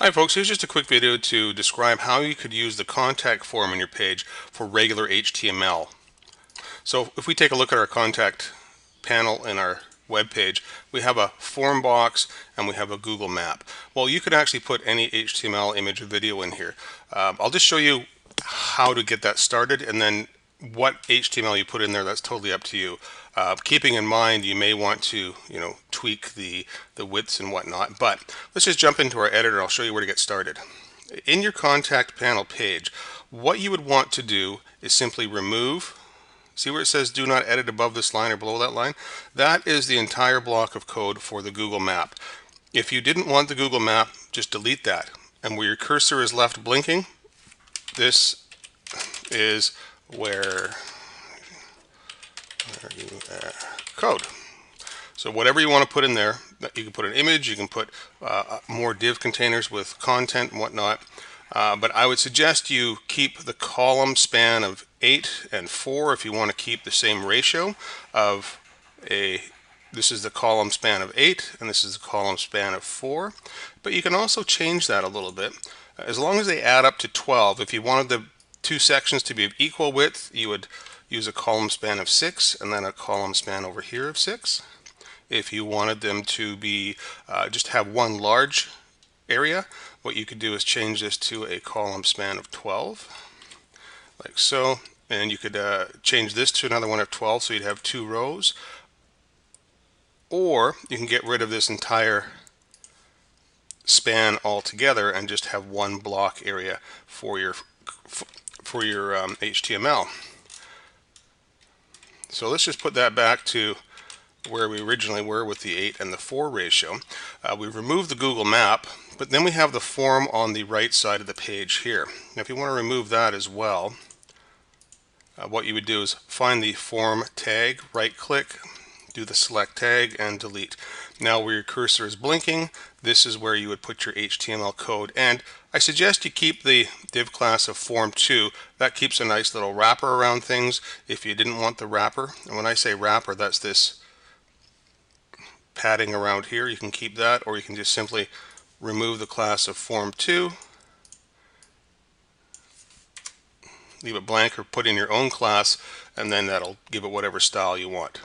Hi folks, here's just a quick video to describe how you could use the contact form on your page for regular HTML. So if we take a look at our contact panel in our web page, we have a form box and we have a Google map. Well, you could actually put any HTML image or video in here. I'll just show you how to get that started, and then what HTML you put in there, that's totally up to you. Keeping in mind you may want to tweak the widths and whatnot, but let's just jump into our editor. I'll show you where to get started. In your contact panel page, what you would want to do is simply remove. See where it says do not edit above this line or below that line? That is the entire block of code for the Google map. If you didn't want the Google map, just delete that. And where your cursor is left blinking, this is where code. So whatever you want to put in there, you can put an image, you can put more div containers with content and whatnot. But I would suggest you keep the column span of 8 and 4 if you want to keep the same ratio of this is the column span of 8 and this is the column span of 4. But you can also change that a little bit. As long as they add up to 12, if you wanted the two sections to be of equal width, you would use a column span of 6 and then a column span over here of 6. If you wanted them to be just have one large area, what you could do is change this to a column span of 12, like so, and you could change this to another one of 12, so you'd have 2 rows. Or you can get rid of this entire span altogether and just have one block area for your HTML. So let's just put that back to where we originally were with the 8 and the 4 ratio. We've removed the Google map, but then we have the form on the right side of the page here. Now if you want to remove that as well, what you would do is find the form tag, right click, do the select tag and delete. Now where your cursor is blinking, this is where you would put your HTML code, and I suggest you keep the div class of form2. That keeps a nice little wrapper around things if you didn't want the wrapper. And when I say wrapper, that's this padding around here. You can keep that, or you can just simply remove the class of form2, leave it blank, or put in your own class, and then that'll give it whatever style you want.